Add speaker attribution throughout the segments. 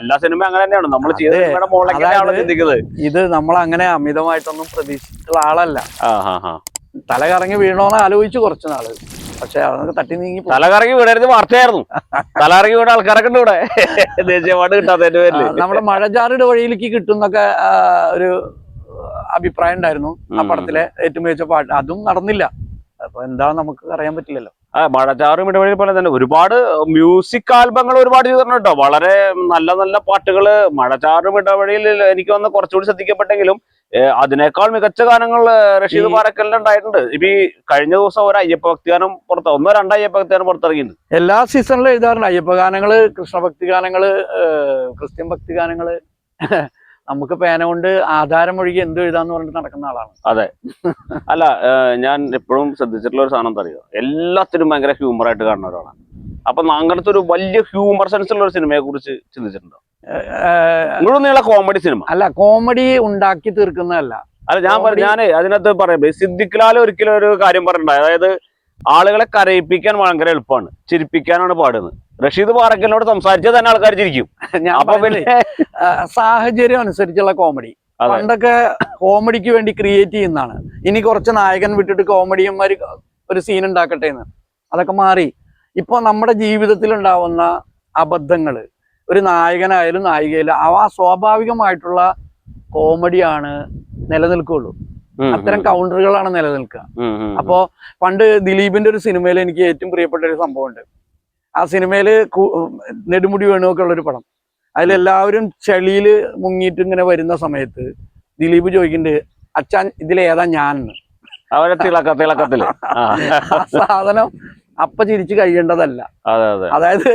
Speaker 1: എല്ലാ സിനിമ അങ്ങനെ തന്നെയാണ് നമ്മൾ ചെയ്ത സിനിമയുടെ മുകളിലേക്കാണ് ചിന്തിക്കുന്നത്.
Speaker 2: ഇത് നമ്മൾ അങ്ങനെ അമിതമായിട്ടൊന്നും പ്രതീക്ഷിച്ചിട്ടുള്ള ആളല്ല. തല കറങ്ങി വീണോന്ന് ആലോചിച്ചു കുറച്ചു നാള്, പക്ഷെ അതൊക്കെ തട്ടി നീങ്ങി.
Speaker 1: തല കറങ്ങി വീടരുത് വാർത്തയായിരുന്നു. തല കറങ്ങി വീണ ആൾക്കാരൊക്കെ ഉണ്ട് ഇവിടെ, ദേശീയ അവാർഡ് കിട്ടാത്തതിന്റെ പേരില്.
Speaker 2: നമ്മുടെ മഴജാറിയുടെ വഴിയിലേക്ക് കിട്ടുന്നൊക്കെ ഒരു അഭിപ്രായം ഉണ്ടായിരുന്നു ആ പടത്തിലെ ഏറ്റവും മികച്ച പാട്ട്. അതും നടന്നില്ല. അപ്പൊ എന്താണെന്ന് നമുക്ക് അറിയാൻ പറ്റില്ലല്ലോ.
Speaker 1: മഴച്ചാറും ഇടവഴി പോലെ തന്നെ ഒരുപാട് മ്യൂസിക് ആൽബങ്ങൾ ഒരുപാട് ചെയ്തിട്ടുണ്ട് കേട്ടോ. വളരെ നല്ല നല്ല പാട്ടുകള് മഴച്ചാറും ഇടവഴിയിൽ എനിക്ക് വന്ന് കുറച്ചുകൂടി ശ്രദ്ധിക്കപ്പെട്ടെങ്കിലും അതിനേക്കാൾ മികച്ച ഗാനങ്ങൾ റഷീദ് പാറക്കലിന്റെ ഉണ്ടായിട്ടുണ്ട്. ഇപ്പൊ ഈ കഴിഞ്ഞ ദിവസം ഒരു അയ്യപ്പ ഭക്തിഗാനം പുറത്ത് 1-2 അയ്യപ്പ ഭക്തിഗാനം പുറത്തിറങ്ങിയിട്ടുണ്ട്.
Speaker 2: എല്ലാ സീസണിലും എഴുതാറുണ്ട് അയ്യപ്പ ഗാനങ്ങള്, കൃഷ്ണഭക്തി ഗാനങ്ങള്, ക്രിസ്ത്യൻ ഭക്തി ഗാനങ്ങള്. നമുക്ക് പേന കൊണ്ട് ആധാരം ഒഴുകി എന്ത് എഴുതാന്ന് പറഞ്ഞിട്ട് നടക്കുന്ന ആളാണ്.
Speaker 1: അതെ. അല്ല, ഞാൻ എപ്പോഴും ശ്രദ്ധിച്ചിട്ടുള്ള ഒരു സാധനം അറിയോ, എല്ലാത്തിനും ഭയങ്കര ഹ്യൂമറായിട്ട് കാണുന്ന ഒരാളാണ്. അപ്പൊ അങ്ങനത്തെ ഒരു വലിയ ഹ്യൂമർ സെൻസ് ഉള്ള ഒരു സിനിമയെ കുറിച്ച് ചിന്തിച്ചിട്ടുണ്ടോ? മുഴുവൻ കോമഡി സിനിമ
Speaker 2: അല്ല, കോമഡി ഉണ്ടാക്കി തീർക്കുന്നതല്ല.
Speaker 1: അല്ല, ഞാൻ അതിനകത്ത് പറയാം, സിദ്ദിഖ് ലാൽ ഒരിക്കലും ഒരു കാര്യം പറഞ്ഞിട്ടുണ്ടായി. അതായത് ആളുകളെ കരയിപ്പിക്കാൻ ഭയങ്കര എളുപ്പമാണ്, ചിരിപ്പിക്കാനാണ് പാടുന്നത്. റഷീദ് പാറക്കലിനോട് സംസാരിച്ചാൽ തന്നെ ആൾക്കാർ ചിരിക്കും. അപ്പൊ പിന്നെ
Speaker 2: സാഹചര്യം അനുസരിച്ചുള്ള കോമഡി. പണ്ടൊക്കെ കോമഡിക്ക് വേണ്ടി ക്രിയേറ്റ് ചെയ്യുന്നതാണ്. ഇനി കുറച്ച് നായകൻ വിട്ടിട്ട് കോമഡിയന്മാര് ഒരു സീൻ ഉണ്ടാക്കട്ടെ എന്ന്. അതൊക്കെ മാറി. ഇപ്പൊ നമ്മുടെ ജീവിതത്തിൽ ഉണ്ടാവുന്ന അബദ്ധങ്ങള് ഒരു നായകനായാലും നായികയിലും ആ സ്വാഭാവികമായിട്ടുള്ള കോമഡിയാണ് നിലനിൽക്കുള്ളൂ. അത്തരം കൗണ്ടറുകളാണ് നിലനിൽക്കുക. അപ്പോ പണ്ട് ദിലീപിന്റെ ഒരു സിനിമയിൽ എനിക്ക് ഏറ്റവും പ്രിയപ്പെട്ട ഒരു സംഭവം ഉണ്ട്. ആ സിനിമയില് നെടുമുടി വേണുവൊക്കെ ഉള്ളൊരു പടം. അതിലെല്ലാവരും ചെളിയില് മുങ്ങിയിട്ട് ഇങ്ങനെ വരുന്ന സമയത്ത് ദിലീപ് ചോദിക്കുന്നുണ്ട്, അച്ഛൻ ഇതിലേതാ ഞാൻ? സാധനം അപ്പൊ ചിരിച്ചു കഴിയേണ്ടതല്ല. അതായത്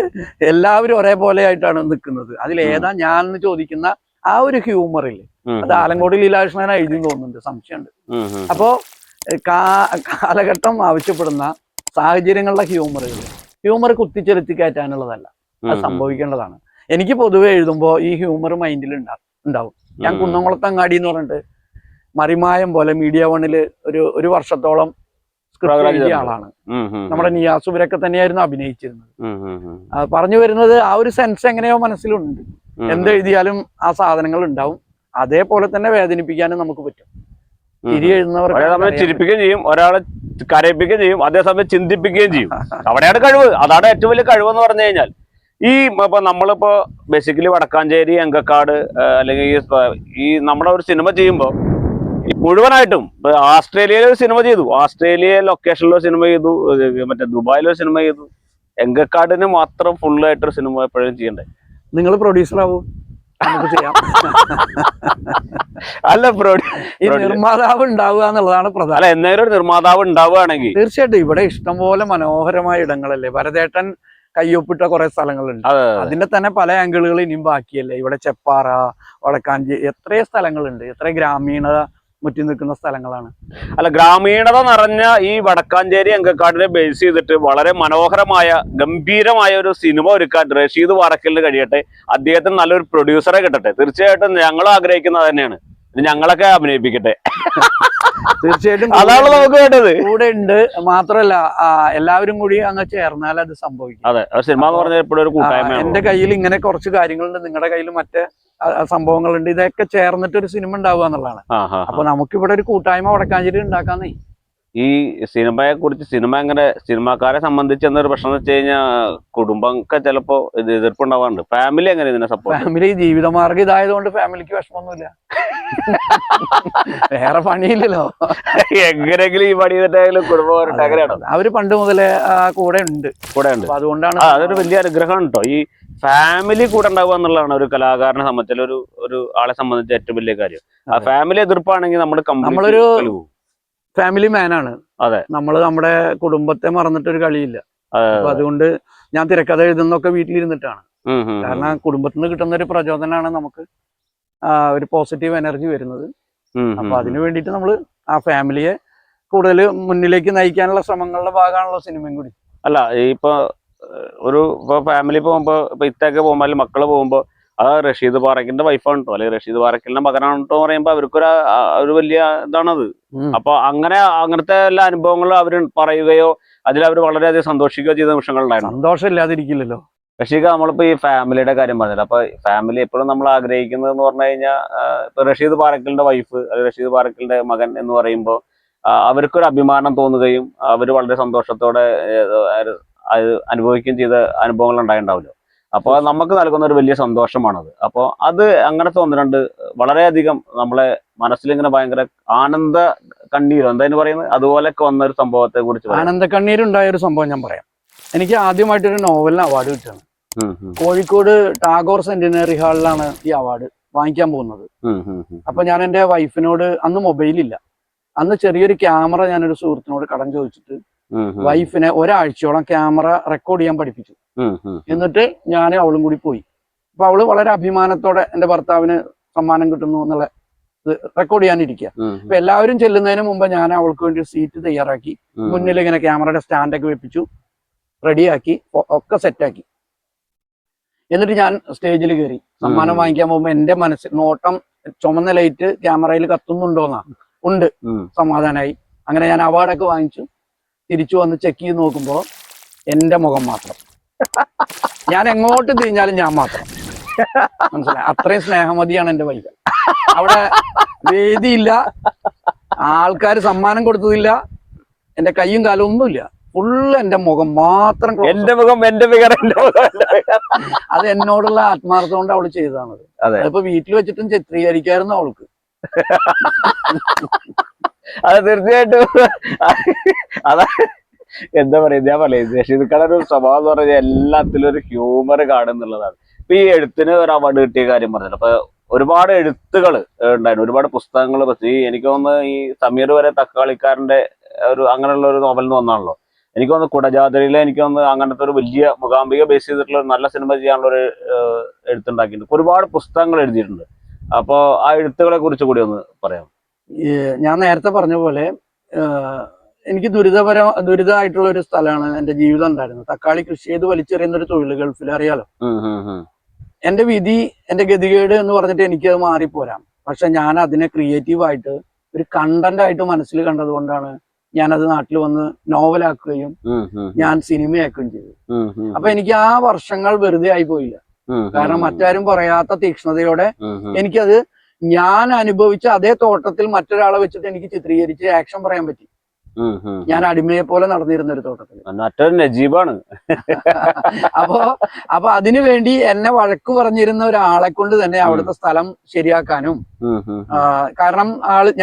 Speaker 2: എല്ലാവരും ഒരേപോലെ ആയിട്ടാണ് നിൽക്കുന്നത്. അതിലേതാ ഞാൻ എന്ന് ചോദിക്കുന്ന ആ ഒരു ഹ്യൂമറിൽ അത് ആലങ്കോട് ലീലാകൃഷ്ണൻ എഴുതി തോന്നുന്നുണ്ട്, സംശയമുണ്ട്. അപ്പോ കാലഘട്ടം ആവശ്യപ്പെടുന്ന സാഹചര്യങ്ങളുടെ ഹ്യൂമർ കുത്തിച്ചെലുത്തി കയറ്റാനുള്ളതല്ല, അത് സംഭവിക്കേണ്ടതാണ്. എനിക്ക് പൊതുവെ എഴുതുമ്പോൾ ഈ ഹ്യൂമർ മൈൻഡിൽ ഉണ്ടാവും. ഞാൻ കുന്നംകുളത്തങ്ങാടി എന്ന് പറഞ്ഞിട്ട് മറിമായം പോലെ മീഡിയ വണ്ണില് ഒരു വർഷത്തോളം സ്ക്രിപ്റ്റ് എഴുതിയ ആളാണ്. നമ്മുടെ നിയാസുബരൊക്കെ തന്നെയായിരുന്നു അഭിനയിച്ചിരുന്നത്. പറഞ്ഞു വരുന്നത് ആ ഒരു സെൻസ് എങ്ങനെയോ മനസ്സിലുണ്ട്. എന്തെഴുതിയാലും ആ സാധനങ്ങൾ ഉണ്ടാവും. അതേപോലെ തന്നെ വേദനിപ്പിക്കാനും നമുക്ക് പറ്റും. ചിരി എഴുതുന്നവർ
Speaker 1: ചിരിപ്പിക്കുകയും ചെയ്യും, ഒരാളെ കരയിപ്പിക്കുകയും ചെയ്യും, അതേസമയം ചിന്തിപ്പിക്കുകയും ചെയ്യും. അവിടെയാണ് കഴിവ്. അതാണ് ഏറ്റവും വലിയ കഴിവെന്ന് പറഞ്ഞു കഴിഞ്ഞാൽ. ഇപ്പൊ നമ്മളിപ്പോ ബേസിക്കലി വടക്കാഞ്ചേരി, അങ്കക്കാട് അല്ലെങ്കിൽ ഈ നമ്മുടെ ഒരു സിനിമ ചെയ്യുമ്പോൾ മുഴുവനായിട്ടും ആസ്ട്രേലിയയിൽ ഒരു സിനിമ ചെയ്തു, ഓസ്ട്രേലിയ ലൊക്കേഷനിലൊരു സിനിമ ചെയ്തു, മറ്റേ ദുബായിലൊരു സിനിമ ചെയ്തു. എങ്കക്കാടിന് മാത്രം ഫുള്ളായിട്ടൊരു സിനിമ എപ്പോഴും ചെയ്യണ്ടേ?
Speaker 2: നിങ്ങൾ പ്രൊഡ്യൂസർ ആവും, നമുക്ക് ചെയ്യാം.
Speaker 1: അല്ല,
Speaker 2: ഈ നിർമ്മാതാവ് ഉണ്ടാവുക എന്നുള്ളതാണ് പ്രധാനം.
Speaker 1: അല്ല, എന്തെങ്കിലും ഒരു നിർമ്മാതാവ് ഉണ്ടാവുകയാണെങ്കിൽ
Speaker 2: തീർച്ചയായിട്ടും. ഇവിടെ ഇഷ്ടംപോലെ മനോഹരമായ ഇടങ്ങളല്ലേ. ഭരതേട്ടൻ കയ്യൊപ്പിട്ട കുറെ സ്ഥലങ്ങളുണ്ട്. അതിന്റെ തന്നെ പല ആംഗിളുകൾ ഇനിയും ബാക്കിയല്ലേ. ഇവിടെ ചെപ്പാറ, വടക്കാഞ്ചേരി, എത്രയോ സ്ഥലങ്ങളുണ്ട്. എത്ര ഗ്രാമീണത മുറ്റി നിൽക്കുന്ന സ്ഥലങ്ങളാണ്.
Speaker 1: അല്ല, ഗ്രാമീണത നിറഞ്ഞ ഈ വടക്കാഞ്ചേരി അങ്കക്കാടിനെ ബേസ് ചെയ്തിട്ട് വളരെ മനോഹരമായ ഗംഭീരമായ ഒരു സിനിമ ഒരുക്കാൻ റഷീദ് പാറക്കലിന് കഴിയട്ടെ. അദ്ദേഹത്തിന് നല്ലൊരു പ്രൊഡ്യൂസറെ കിട്ടട്ടെ. തീർച്ചയായിട്ടും ഞങ്ങൾ ആഗ്രഹിക്കുന്നത് തന്നെയാണ്. ഞങ്ങളൊക്കെ അഭിനയിപ്പിക്കട്ടെ.
Speaker 2: തീർച്ചയായിട്ടും
Speaker 1: അതാണ് നമുക്ക് വേണ്ടത്.
Speaker 2: കൂടെ ഉണ്ട്. മാത്രമല്ല എല്ലാവരും കൂടി അങ്ങ് ചേർന്നാൽ അത് സംഭവിക്കും.
Speaker 1: അതെ, സിനിമ എന്ന് പറഞ്ഞാൽ എപ്പോഴും ഒരു കൂട്ടായ്മ.
Speaker 2: എന്റെ കയ്യിൽ ഇങ്ങനെ കുറച്ച് കാര്യങ്ങളുണ്ട്, നിങ്ങളുടെ കയ്യിൽ മറ്റേ സംഭവങ്ങളുണ്ട്. ഇതൊക്കെ ചേർന്നിട്ട് ഒരു സിനിമ ഉണ്ടാവുക എന്നുള്ളതാണ്. അപ്പൊ നമുക്കിവിടെ ഒരു കൂട്ടായ്മ വടക്കാഞ്ചേരി ഉണ്ടാക്കാന്നേ.
Speaker 1: ഈ സിനിമയെ കുറിച്ച് സിനിമാക്കാരെ സംബന്ധിച്ച് എന്നൊരു പ്രശ്നം എന്ന് വെച്ച് കഴിഞ്ഞാൽ കുടുംബമൊക്കെ ചിലപ്പോ എതിർപ്പുണ്ടാവാറുണ്ട്. ഫാമിലി എങ്ങനെ ഇതിനെ സപ്പോർട്ട്?
Speaker 2: ഫാമിലി ജീവിതമാർഗം ഇതായതുകൊണ്ട് ഫാമിലിക്ക് വിഷമമൊന്നുമില്ല. വേറെ പണിയില്ലല്ലോ.
Speaker 1: എങ്ങനെയെങ്കിലും ഈ പണി ചെയ്തിട്ടായാലും കുടുംബം അങ്ങനെയാണോ?
Speaker 2: അവര് പണ്ട് മുതലേ കൂടെ ഉണ്ട്. അതുകൊണ്ടാണ്
Speaker 1: അതൊരു വലിയ അനുഗ്രഹമാണ് കേട്ടോ. ഈ ഫാമിലി കൂടെ ഉണ്ടാവുക എന്നുള്ളതാണ് ഒരു കലാകാരനെ സംബന്ധിച്ച്, ഒരു ആളെ സംബന്ധിച്ച് ഏറ്റവും വലിയ കാര്യം. ആ ഫാമിലി എതിർപ്പാണെങ്കിൽ നമ്മളൊരു
Speaker 2: ഫാമിലി മാനാണ്.
Speaker 1: അതെ,
Speaker 2: നമ്മുടെ കുടുംബത്തെ മറന്നിട്ടൊരു കളിയില്ല. അപ്പൊ അതുകൊണ്ട് ഞാൻ തിരക്കഥ എഴുതുന്നൊക്കെ വീട്ടിലിരുന്നിട്ടാണ്. കാരണം കുടുംബത്തിൽ നിന്ന് കിട്ടുന്ന ഒരു പ്രചോദനമാണ് നമുക്ക് ഒരു പോസിറ്റീവ് എനർജി വരുന്നത്. അപ്പൊ അതിനു വേണ്ടിയിട്ട് നമ്മള് ആ ഫാമിലിയെ കൂടുതൽ മുന്നിലേക്ക് നയിക്കാനുള്ള ശ്രമങ്ങളുടെ ഭാഗമാണല്ലോ സിനിമയും കൂടി.
Speaker 1: അല്ല, ഇപ്പൊ ഫാമിലി പോകുമ്പോ, ഇപ്പൊ ഇത്തൊക്കെ പോകുമ്പോ അല്ലെങ്കിൽ മക്കള് പോകുമ്പോ അത് റഷീദ് പാറക്കലിന്റെ വൈഫാണ് കേട്ടോ, അല്ലെങ്കിൽ റഷീദ് പാറക്കലിന്റെ മകനാണ് കേട്ടോ പറയുമ്പോ അവർക്കൊരു വലിയ ഇതാണത്. അപ്പൊ അങ്ങനത്തെ എല്ലാ അനുഭവങ്ങളും അവർ പറയുകയോ അതിൽ അവർ വളരെയധികം സന്തോഷിക്കുകയോ ചെയ്ത നിമിഷങ്ങൾ ഉണ്ടായിരുന്നു.
Speaker 2: സന്തോഷം ഇല്ലാതിരിക്കില്ലല്ലോ.
Speaker 1: റഷീദ്, നമ്മളിപ്പോ ഈ ഫാമിലിയുടെ കാര്യം പറഞ്ഞില്ല. അപ്പൊ ഫാമിലി എപ്പോഴും നമ്മൾ ആഗ്രഹിക്കുന്നത് എന്ന് പറഞ്ഞു കഴിഞ്ഞാൽ, ഇപ്പൊ റഷീദ് പാറക്കലിന്റെ വൈഫ്, റഷീദ് പാറക്കലിന്റെ മകൻ എന്ന് പറയുമ്പോൾ അവർക്കൊരു അഭിമാനം തോന്നുകയും അവർ വളരെ സന്തോഷത്തോടെ അത് അനുഭവിക്കുകയും ചെയ്ത അനുഭവങ്ങൾ ഉണ്ടായിട്ടുണ്ടാവില്ല. അപ്പോൾ അത് നമുക്ക് നൽകുന്ന ഒരു വലിയ സന്തോഷമാണത്. അപ്പോൾ അത് അങ്ങനത്തെ ഒന്ന് രണ്ട് വളരെയധികം നമ്മളെ മനസ്സിലിങ്ങനെ ഭയങ്കര ആനന്ദ കണ്ണീരോ എന്തായാലും പറയുന്നത്, അതുപോലൊക്കെ വന്ന ഒരു സംഭവത്തെ കുറിച്ച്.
Speaker 2: ആനന്ദ കണ്ണീരുണ്ടായ ഒരു സംഭവം ഞാൻ പറയാം. എനിക്ക് ആദ്യമായിട്ടൊരു നോവലിന് അവാർഡ് കിട്ടുകയാണ്. കോഴിക്കോട് ടാഗോർ സെന്റിനറി ഹാളിലാണ് ഈ അവാർഡ് വാങ്ങിക്കാൻ പോകുന്നത്. അപ്പൊ ഞാൻ എൻ്റെ വൈഫിനോട്, അന്ന് മൊബൈലില്ല, അന്ന് ചെറിയൊരു ക്യാമറ ഞാനൊരു സുഹൃത്തിനോട് കടം ചോദിച്ചിട്ട് വൈഫിനെ ഒരാഴ്ചയോളം ക്യാമറ റെക്കോർഡ് ചെയ്യാൻ പഠിപ്പിച്ചു. എന്നിട്ട് ഞാൻ അവളും കൂടി പോയി. അപ്പൊ അവള് വളരെ അഭിമാനത്തോടെ എൻ്റെ ഭർത്താവിന് സമ്മാനം കിട്ടുന്നു എന്നുള്ള റെക്കോർഡ് ചെയ്യാനിരിക്കുക. അപ്പൊ എല്ലാവരും ചെല്ലുന്നതിന് മുമ്പ് ഞാൻ അവൾക്ക് വേണ്ടി സീറ്റ് തയ്യാറാക്കി, മുന്നിൽ ഇങ്ങനെ ക്യാമറയുടെ സ്റ്റാൻഡൊക്കെ വെപ്പിച്ചു, റെഡിയാക്കി, ഒക്കെ സെറ്റാക്കി. എന്നിട്ട് ഞാൻ സ്റ്റേജിൽ കയറി സമ്മാനം വാങ്ങിക്കാൻ പോകുമ്പോ എന്റെ മനസ്സിൽ നോട്ടം ചുമന്ന ലൈറ്റ് ക്യാമറയിൽ കത്തുന്നുണ്ടോന്നാ. ഉണ്ട്. സമാധാനമായി. അങ്ങനെ ഞാൻ അവാർഡൊക്കെ വാങ്ങിച്ചു. തിരിച്ചു വന്ന് ചെക്ക് ചെയ്ത് നോക്കുമ്പോ എന്റെ മുഖം മാത്രം. ഞാൻ എങ്ങോട്ട് തിരിഞ്ഞാലും ഞാൻ മാത്രം. മനസ്സിലായി? അത്രയും സ്നേഹമതിയാണ് എന്റെ വൈഫ്. അവിടെ വേദിയില്ല, ആൾക്കാർ സമ്മാനം കൊടുത്തതില്ല, എന്റെ കൈയും കാലും ഒന്നുമില്ല. ഫുള്ള് എന്റെ മുഖം മാത്രം.
Speaker 1: എന്റെ മുഖം എന്റെ ഫിഗർ.
Speaker 2: അത് എന്നോടുള്ള ആത്മാർത്ഥം കൊണ്ട് അവള് ചെയ്തതാണത്. അതിപ്പോ വീട്ടിൽ വെച്ചിട്ടും ചിത്രീകരിക്കായിരുന്നു അവൾക്ക്.
Speaker 1: അത് തീർച്ചയായിട്ടും അതാ എന്താ പറയാ, ഞാൻ പറയുന്നത് റഷീദ് ഖാന്റെ ഒരു സ്വഭാവം എന്ന് പറഞ്ഞാൽ എല്ലാത്തിലും ഒരു ഹ്യൂമർ കാണുന്നുള്ളതാണ്. ഇപ്പൊ ഈ എഴുത്തിന് ഒരു അവാർഡ് കിട്ടിയ കാര്യം പറഞ്ഞല്ലോ. അപ്പൊ ഒരുപാട് എഴുത്തുകൾ ഉണ്ടായിരുന്നു, ഒരുപാട് പുസ്തകങ്ങൾ. എനിക്ക് തോന്നുന്നു ഈ സമീർ വരെ തക്കാളിക്കാരന്റെ അങ്ങനെയുള്ള ഒരു നോവലിന് വന്നാണല്ലോ. എനിക്ക് തോന്നുന്നു കുടജാദ്രിയിലെ, എനിക്ക് തോന്നുന്നു അങ്ങനത്തെ ഒരു വലിയ മൂകാംബിക ബേസ് ചെയ്തിട്ടുള്ള ഒരു നല്ല സിനിമ ചെയ്യാനുള്ള ഒരു എഴുത്തുണ്ടാക്കിയിട്ടുണ്ട്. ഒരുപാട് പുസ്തകങ്ങൾ എഴുതിയിട്ടുണ്ട്. അപ്പോ ആ എഴുത്തുകളെ കുറിച്ച് കൂടി ഒന്ന് പറയാം.
Speaker 2: ഞാൻ നേരത്തെ പറഞ്ഞ പോലെ എനിക്ക് ദുരിതമായിട്ടുള്ള ഒരു സ്ഥലമാണ് എന്റെ ജീവിതം ഉണ്ടായിരുന്നത്. തക്കാളി കൃഷി ചെയ്ത് വലിച്ചെറിയുന്ന ഒരു തൊഴിൽ ഗൾഫിൽ, അറിയാലോ. എന്റെ വിധി, എന്റെ ഗതികേട് എന്ന് പറഞ്ഞിട്ട് എനിക്കത് മാറിപ്പോരാം. പക്ഷെ ഞാൻ അതിനെ ക്രിയേറ്റീവായിട്ട് ഒരു കണ്ടന്റ് ആയിട്ട് മനസ്സിൽ കണ്ടത് കൊണ്ടാണ് ഞാനത് നാട്ടിൽ വന്ന് നോവലാക്കുകയും ഞാൻ സിനിമയാക്കുകയും ചെയ്തു. അപ്പൊ എനിക്ക് ആ വർഷങ്ങൾ വെറുതെ ആയി പോയില്ല. കാരണം മറ്റാരും പറയാത്ത തീക്ഷ്ണതയോടെ എനിക്കത്, ഞാൻ അനുഭവിച്ച അതേ തോട്ടത്തിൽ മറ്റൊരാളെ വെച്ചിട്ട് എനിക്ക് ചിത്രീകരിച്ച് ആക്ഷൻ പറയാൻ പറ്റി. ഞാൻ അടിമയെ പോലെ നടന്നിരുന്ന ഒരു തോട്ടത്തിൽ.
Speaker 1: മറ്റൊരു നജീബാണ്.
Speaker 2: അപ്പൊ അതിനു വേണ്ടി എന്നെ വഴക്ക് പറഞ്ഞിരുന്ന ഒരാളെ കൊണ്ട് തന്നെ അവിടുത്തെ സ്ഥലം ശരിയാക്കാനും, കാരണം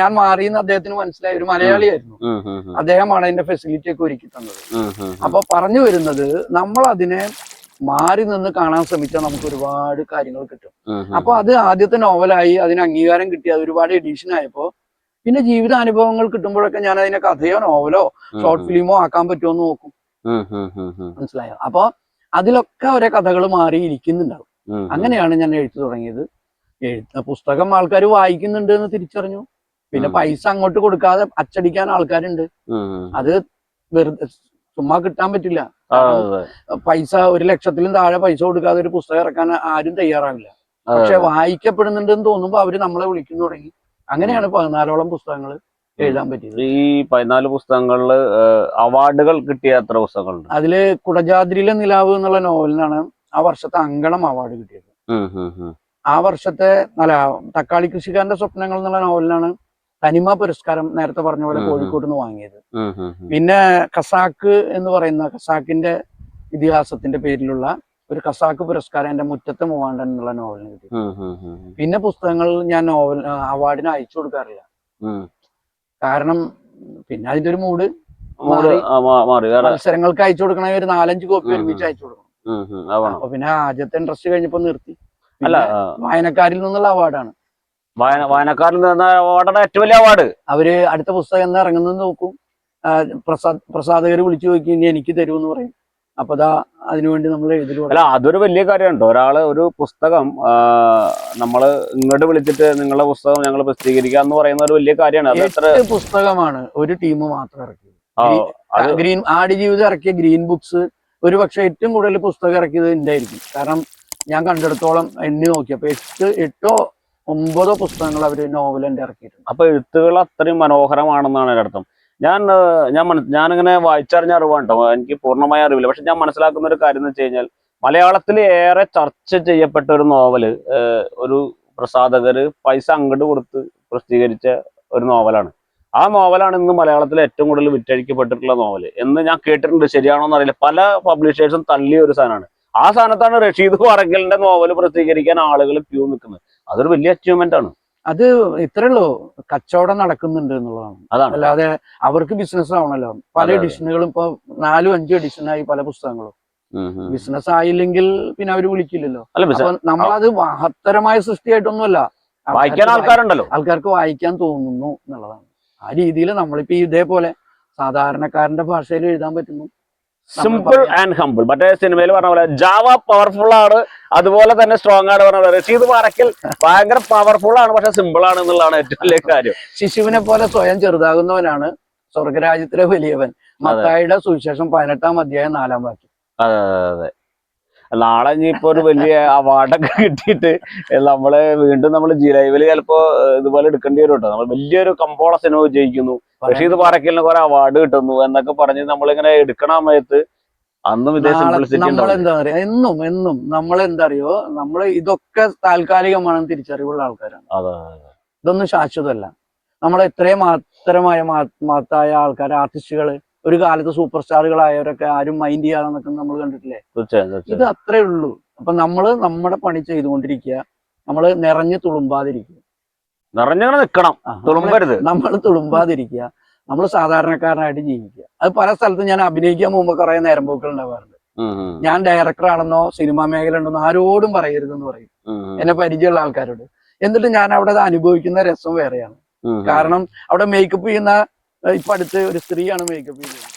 Speaker 2: ഞാൻ മാറിയെന്ന് അദ്ദേഹത്തിന് മനസ്സിലായി. ഒരു മലയാളിയായിരുന്നു അദ്ദേഹമാണ് അതിന്റെ ഫെസിലിറ്റി ഒക്കെ ഒരുക്കി തന്നത്. അപ്പൊ പറഞ്ഞു വരുന്നത്, നമ്മൾ അതിനെ മാറി നിന്ന് കാണാൻ ശ്രമിച്ചാൽ നമുക്ക് ഒരുപാട് കാര്യങ്ങൾ കിട്ടും. അപ്പൊ അത് ആദ്യത്തെ നോവലായി, അതിന് അംഗീകാരം കിട്ടി, അത് ഒരുപാട് എഡിഷൻ ആയപ്പോ പിന്നെ ജീവിതാനുഭവങ്ങൾ കിട്ടുമ്പോഴൊക്കെ ഞാൻ അതിനെ കഥയോ നോവലോ ഷോർട്ട് ഫിലിമോ ആക്കാൻ പറ്റുമോ എന്ന് നോക്കും. മനസ്സിലായോ? അപ്പൊ അതിലൊക്കെ ഒരേ കഥകൾ മാറി ഇരിക്കുന്നുണ്ടാവും. അങ്ങനെയാണ് ഞാൻ എഴുത്ത് തുടങ്ങിയത്. പുസ്തകം ആൾക്കാർ വായിക്കുന്നുണ്ട് എന്ന് തിരിച്ചറിഞ്ഞു. പിന്നെ പൈസ അങ്ങോട്ട് കൊടുക്കാതെ അച്ചടിക്കാൻ ആൾക്കാരുണ്ട്. അത് വെറുതെ ചുമ്മാ കിട്ടാൻ പറ്റില്ല. പൈസ 1 ലക്ഷത്തിലും താഴെ പൈസ കൊടുക്കാതെ ഒരു പുസ്തകം ഇറക്കാൻ ആരും തയ്യാറാവില്ല. പക്ഷെ വായിക്കപ്പെടുന്നുണ്ടെന്ന് തോന്നുമ്പോ അവര് നമ്മളെ വിളിക്കുന്നു തുടങ്ങി. അങ്ങനെയാണ് 14ഓളം പുസ്തകങ്ങൾ എഴുതാൻ പറ്റിയത്.
Speaker 1: ഈ 14 പുസ്തകങ്ങളില് അവാർഡുകൾ കിട്ടിയ എത്ര പുസ്തകങ്ങളുണ്ട്?
Speaker 2: അതില് കുടജാദ്രിയിലെ നിലാവ് എന്നുള്ള നോവലിനാണ് ആ വർഷത്തെ അങ്കണം അവാർഡ് കിട്ടിയത്. ആ വർഷത്തെ തക്കാളി കൃഷിക്കാരന്റെ സ്വപ്നങ്ങൾ എന്നുള്ള നോവലിനാണ് തനിമ പുരസ്കാരം നേരത്തെ പറഞ്ഞ പോലെ കോഴിക്കോട് നിന്ന് വാങ്ങിയത്. പിന്നെ ഖസാക്ക് എന്ന് പറയുന്ന ഖസാക്കിന്റെ ഇതിഹാസത്തിന്റെ പേരിലുള്ള ഒരു ഖസാക്ക് പുരസ്കാരം എന്റെ മുറ്റത്തെ മൂവാണ്ടൻ എന്നുള്ള നോവലിന് കിട്ടി. പിന്നെ പുസ്തകങ്ങൾ ഞാൻ അവാർഡിന് അയച്ചു കൊടുക്കാറില്ല. കാരണം പിന്നെ അതിന്റെ ഒരു മൂഡ് മത്സരങ്ങൾക്ക് അയച്ചു കൊടുക്കണമെങ്കിൽ ഒരു 4-5 കോപ്പി ഒരുമിച്ച് അയച്ചു കൊടുക്കണം. അപ്പൊ പിന്നെ ആദ്യത്തെ ഇൻട്രസ്റ്റ് കഴിഞ്ഞപ്പോ നിർത്തി. അല്ല, വായനക്കാരിൽ നിന്നുള്ള അവാർഡാണ്.
Speaker 1: വായനക്കാരിൽ നിന്ന് അവാർഡാണ് ഏറ്റവും വലിയ അവാർഡ്.
Speaker 2: അവര് അടുത്ത പുസ്തകം എന്ന് ഇറങ്ങുന്നത് നോക്കും. പ്രസാധകർ വിളിച്ചു നോക്കി ഇനി എനിക്ക് തരുമെന്ന് പറയും. അപ്പൊ അതിനുവേണ്ടി നമ്മൾ എഴുതില്ല.
Speaker 1: അല്ല, അതൊരു വലിയ കാര്യമുണ്ടോ? ഒരാള് ഒരു പുസ്തകം നമ്മള് ഇങ്ങോട്ട് വിളിച്ചിട്ട് നിങ്ങളുടെ പുസ്തകം ഞങ്ങൾ പ്രസിദ്ധീകരിക്കുക എന്ന് പറയുന്ന ഒരു വലിയ കാര്യമാണ്.
Speaker 2: 8 പുസ്തകമാണ് ഒരു ടീം മാത്രം ഇറക്കിയത്. ആടുജീവിതം ഇറക്കിയ ഗ്രീൻ ബുക്സ് ഒരു പക്ഷെ ഏറ്റവും കൂടുതൽ പുസ്തകം ഇറക്കിയത് എന്റെ ആയിരിക്കും. കാരണം ഞാൻ കണ്ടിടത്തോളം എണ്ണി നോക്കിയപ്പോ 8 or 9 പുസ്തകങ്ങൾ അവര് നോവൽ എന്റെ ഇറക്കിയിട്ടുണ്ട്.
Speaker 1: അപ്പൊ എഴുത്തുകൾ അത്രയും മനോഹരമാണെന്നാണ് എൻ്റെ അർത്ഥം. ഞാനിങ്ങനെ വായിച്ചറിഞ്ഞ അറിവാണ് കേട്ടോ, എനിക്ക് പൂർണ്ണമായ അറിവില്ല. പക്ഷെ ഞാൻ മനസ്സിലാക്കുന്ന ഒരു കാര്യം എന്ന് വെച്ച് കഴിഞ്ഞാൽ, മലയാളത്തിൽ ഏറെ ചർച്ച ചെയ്യപ്പെട്ട ഒരു നോവല്, ഒരു പ്രസാധകര് പൈസ അങ്ങോട്ട് കൊടുത്ത് പ്രസിദ്ധീകരിച്ച ഒരു നോവലാണ്. ആ നോവലാണ് ഇന്ന് മലയാളത്തിൽ ഏറ്റവും കൂടുതൽ വിറ്റഴിക്കപ്പെട്ടിട്ടുള്ള നോവല് എന്ന് ഞാൻ കേട്ടിട്ടുണ്ട്. ശരിയാണോ എന്നറിയില്ല. പല പബ്ലിഷേഴ്സും തള്ളിയ ഒരു സാധനമാണ്. ആ സ്ഥാനത്താണ് റഷീദ് പാറക്കലിന്റെ നോവല് പ്രസിദ്ധീകരിക്കാൻ ആളുകൾ ക്യൂ നിൽക്കുന്നത്. അതൊരു വലിയ അച്ചീവ്മെന്റ് ആണ്.
Speaker 2: അത് ഇത്രേ ഉള്ളൂ, കച്ചവടം നടക്കുന്നുണ്ട് എന്നുള്ളതാണ്.
Speaker 1: അതാണ്.
Speaker 2: അല്ലാതെ അവർക്ക് ബിസിനസ് ആവണല്ലോ. പല
Speaker 1: അതെ, അതെ.
Speaker 2: എഡിഷനുകളും ഇപ്പൊ 4-5 എഡിഷനായി പല പുസ്തകങ്ങളും. ബിസിനസ് ആയില്ലെങ്കിൽ പിന്നെ അവര് വിളിക്കില്ലല്ലോ.
Speaker 1: അല്ല,
Speaker 2: അപ്പൊ നമ്മളത് മഹത്തരമായ സൃഷ്ടിയായിട്ടൊന്നുമല്ല,
Speaker 1: വായിക്കാൻ ആൾക്കാരുണ്ടല്ലോ.
Speaker 2: ആൾക്കാർക്ക് വായിക്കാൻ തോന്നുന്നു എന്നുള്ളതാണ്. ആ രീതിയിൽ നമ്മളിപ്പോ ഇതേപോലെ സാധാരണക്കാരന്റെ ഭാഷയിൽ എഴുതാൻ പറ്റുന്നു.
Speaker 1: Simple and humble. മറ്റേ സിനിമയിൽ പറഞ്ഞ പോലെ ജാവ പവർഫുൾ ആണ്, അതുപോലെ തന്നെ സ്ട്രോങ് ആണ് പറഞ്ഞ പോലെ റഷീദ് പാറക്കൽ ഭയങ്കര പവർഫുൾ ആണ്, പക്ഷെ സിമ്പിൾ ആണ് എന്നുള്ളതാണ് ഏറ്റവും വലിയ കാര്യം.
Speaker 2: ശിശുവിനെ പോലെ സ്വയം ചെറുതാകുന്നവനാണ് സ്വർഗരാജ്യത്തിലെ വലിയവൻ. മത്തായിയുടെ സുവിശേഷം 18-ാം അധ്യായം 4-ാം വാക്യം.
Speaker 1: അതെ അതെ. നാളെ ഇനിയിപ്പോ ഒരു വലിയ അവാർഡൊക്കെ കിട്ടിയിട്ട് നമ്മള് വീണ്ടും നമ്മൾ ജി ലൈവില് ചിലപ്പോ ഇതുപോലെ എടുക്കേണ്ടി വരും കേട്ടോ. നമ്മൾ വലിയൊരു കമ്പോള സിനിമ വിജയിക്കുന്നു, റഷീദ് പാറക്കലിന് കുറെ അവാർഡ് കിട്ടുന്നു എന്നൊക്കെ പറഞ്ഞ് നമ്മളിങ്ങനെ എടുക്കണ സമയത്ത് അന്നും ഇതേ സിംപ്ലിസിറ്റി
Speaker 2: നമ്മളെന്താ പറയാ, എന്നും നമ്മളെന്താ അറിയോ, നമ്മള് ഇതൊക്കെ താൽക്കാലികമാണെന്ന് തിരിച്ചറിവുള്ള ആൾക്കാരാണ്. ഇതൊന്നും ശാശ്വതമല്ല. നമ്മൾ എത്രയും മഹത്തായ ആൾക്കാർ, ആർട്ടിസ്റ്റുകള്, ഒരു കാലത്ത് സൂപ്പർ സ്റ്റാറുകളായവരൊക്കെ ആരും മൈൻഡ് ചെയ്യാതെ നിൽക്കുന്നത് നമ്മൾ കണ്ടിട്ടില്ലേ? ഇത് അത്രേ ഉള്ളൂ. അപ്പൊ നമ്മള് നമ്മുടെ പണി ചെയ്തുകൊണ്ടിരിക്കുക, നമ്മള് നിറഞ്ഞു തുളുമ്പാതിരിക്കുക,
Speaker 1: നിറഞ്ഞങ്ങനെ നിൽക്കണം,
Speaker 2: നമ്മൾ തുളുമ്പാതിരിക്കുക, നമ്മൾ സാധാരണക്കാരനായിട്ട് ജീവിക്കുക. അത് പല സ്ഥലത്തും ഞാൻ അഭിനയിക്കാൻ പോകുമ്പോ കുറെ നേരം പോക്കുകൾ ഉണ്ടാവാറുണ്ട്. ഞാൻ ഡയറക്ടർ ആണെന്നോ സിനിമാ മേഖല ഉണ്ടെന്നോ ആരോടും പറയരുതെന്ന് പറയും, എന്നെ പരിചയമുള്ള ആൾക്കാരോട്. എന്നിട്ട് ഞാൻ അവിടെ അനുഭവിക്കുന്ന രസം വേറെയാണ്. കാരണം അവിടെ മേക്കപ്പ് ചെയ്യുന്ന, ഇപ്പൊ അടുത്ത് ഒരു സ്ത്രീയാണ് മേക്കപ്പ് ചെയ്യുന്നത്.